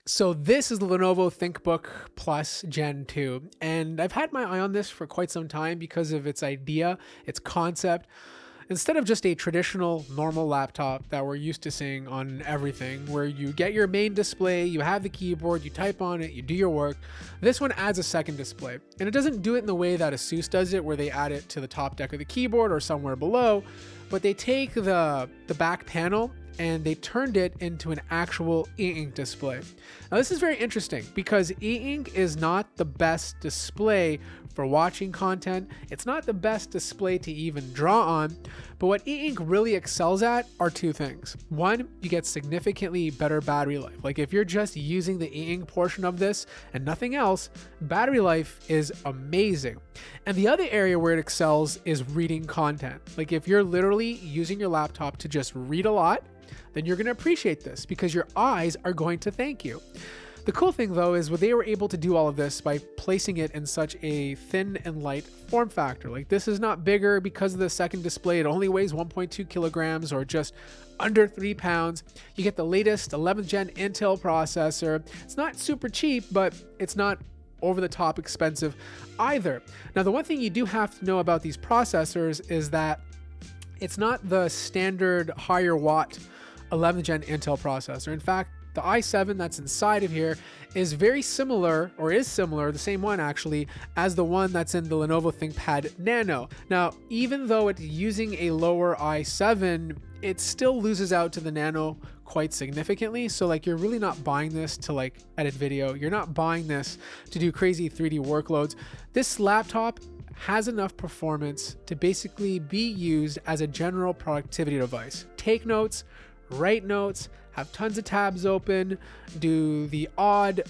So this is the Lenovo ThinkBook Plus Gen 2, and I've had my eye on this for quite some time because of its idea, its concept. Instead of just a traditional normal laptop that we're used to seeing on everything, where you get your main display, you have the keyboard, you type on it, you do your work, this one adds a second display. And it doesn't do it in the way that Asus does it, where they add it to the top deck of the keyboard or somewhere below, but they take the back panel and they turned it into an actual e-ink display. Now this is very interesting because e-ink is not the best display for watching content. It's not the best display to even draw on, but what e-ink really excels at are two things. One, you get significantly better battery life. Like if you're just using the e-ink portion of this and nothing else, battery life is amazing. And the other area where it excels is reading content. Like if you're literally using your laptop to just read a lot, then you're going to appreciate this because your eyes are going to thank you. The cool thing though is they were able to do all of this by placing it in such a thin and light form factor. Like this is not bigger because of the second display. It only weighs 1.2 kilograms or just under 3 pounds. You get the latest 11th gen Intel processor. It's not super cheap, but it's not over the top expensive either. Now, the one thing you do have to know about these processors is that it's not the standard higher watt 11th gen Intel processor. In fact, the i7 that's inside of here is very similar, or is similar, the same one actually, as the one that's in the Lenovo ThinkPad Nano. Now, even though it's using a lower i7, it still loses out to the Nano quite significantly. So like you're really not buying this to like edit video. You're not buying this to do crazy 3D workloads. This laptop has enough performance to basically be used as a general productivity device. Take notes, write notes, have tons of tabs open, do the odd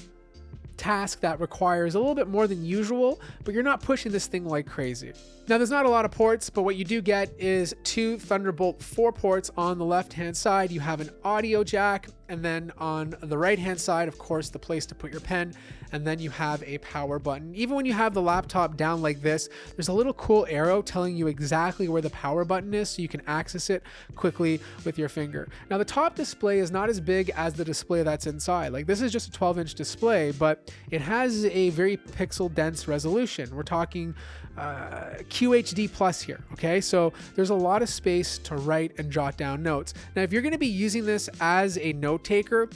task that requires a little bit more than usual, but you're not pushing this thing like crazy. Now, there's not a lot of ports, but what you do get is two Thunderbolt 4 ports on the left-hand side. You have an audio jack, and then on the right-hand side, of course, the place to put your pen, and then you have a power button. Even when you have the laptop down like this, there's a little cool arrow telling you exactly where the power button is so you can access it quickly with your finger. Now, the top display is not as big as the display that's inside. Like this is just a 12-inch display, but it has a very pixel-dense resolution. We're talking QHD plus here, okay? So there's a lot of space to write and jot down notes. Now, if you're gonna be using this as a note taker,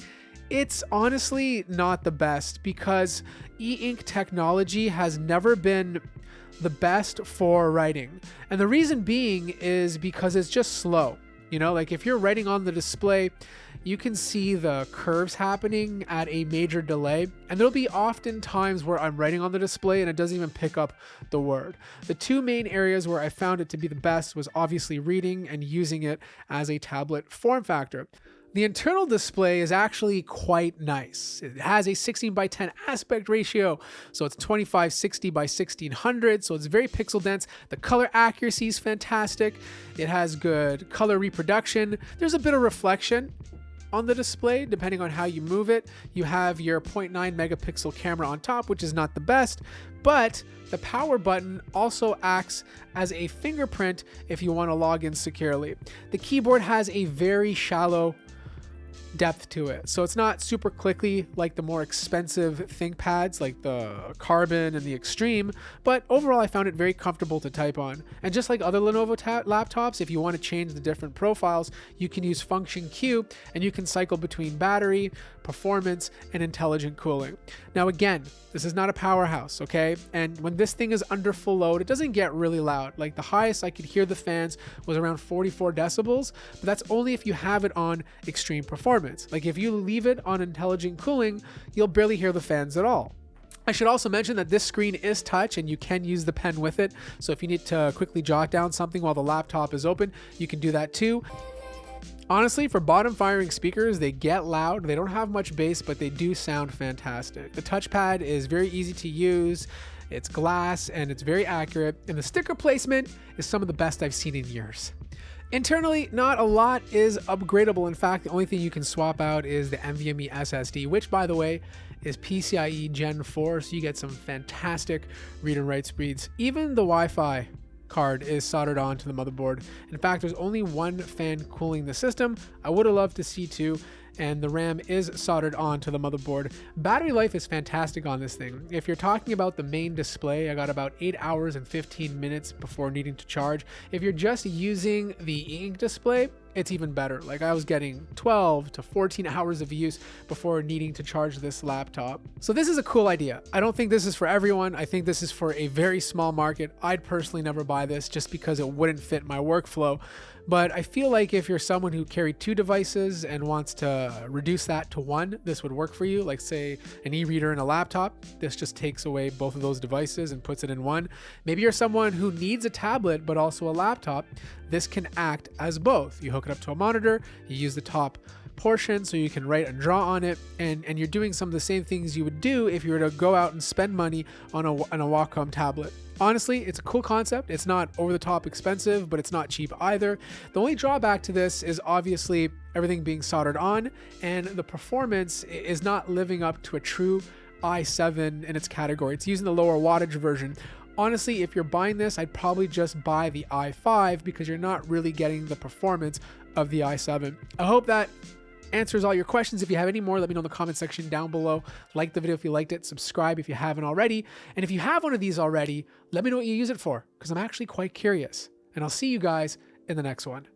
it's honestly not the best because e-ink technology has never been the best for writing. And the reason being is because it's just slow. You know, like if you're writing on the display, you can see the curves happening at a major delay. And there'll be often times where I'm writing on the display and it doesn't even pick up the word. The two main areas where I found it to be the best was obviously reading and using it as a tablet form factor. The internal display is actually quite nice. It has a 16:10 aspect ratio, so it's 2560 by 1600, so it's very pixel dense. The color accuracy is fantastic. It has good color reproduction. There's a bit of reflection on the display depending on how you move it. You have your 0.9 megapixel camera on top, which is not the best, but the power button also acts as a fingerprint if you want to log in securely. The keyboard has a very shallow depth to it, so it's not super clicky like the more expensive ThinkPads like the Carbon and the Extreme, but overall I found it very comfortable to type on. And just like other Lenovo laptops, if you want to change the different profiles, you can use Function Q and you can cycle between battery, performance, and intelligent cooling. Now again, this is not a powerhouse, okay? And when this thing is under full load, it doesn't get really loud. Like the highest I could hear the fans was around 44 decibels, but that's only if you have it on extreme performance. Like if you leave it on intelligent cooling, you'll barely hear the fans at all. I should also mention that this screen is touch and you can use the pen with it. So if you need to quickly jot down something while the laptop is open, you can do that too. Honestly, for bottom firing speakers, they get loud. They don't have much bass, but they do sound fantastic. The touchpad is very easy to use. It's glass and it's very accurate. And the sticker placement is some of the best I've seen in years. Internally, not a lot is upgradable. In fact, the only thing you can swap out is the NVMe SSD, which by the way is PCIe Gen 4, so you get some fantastic read and write speeds. Even the Wi-Fi card is soldered onto the motherboard. In fact, there's only one fan cooling the system. I would have loved to see two, and the RAM is soldered onto the motherboard. Battery life is fantastic on this thing. If you're talking about the main display, I got about 8 hours and 15 minutes before needing to charge. If you're just using the ink display, it's even better. Like, I was getting 12 to 14 hours of use before needing to charge this laptop. So this is a cool idea. I don't think this is for everyone. I think this is for a very small market. I'd personally never buy this just because it wouldn't fit my workflow. But I feel like if you're someone who carried 2 devices and wants to reduce that to 1, this would work for you. Like, say, an e-reader and a laptop. This just takes away both of those devices and puts it in 1. Maybe you're someone who needs a tablet but also a laptop. This can act as both. You hook it up to a monitor, you use the top portion so you can write and draw on it, and you're doing some of the same things you would do if you were to go out and spend money on a Wacom tablet. Honestly, it's a cool concept. It's not over the top expensive, but it's not cheap either. The only drawback to this is obviously everything being soldered on, and the performance is not living up to a true i7 in its category. It's using the lower wattage version. Honestly, if you're buying this, I'd probably just buy the i5 because you're not really getting the performance of the i7. I hope that answers all your questions. If you have any more, let me know in the comment section down below. Like the video if you liked it, subscribe if you haven't already. And if you have one of these already, let me know what you use it for, because I'm actually quite curious. And I'll see you guys in the next one.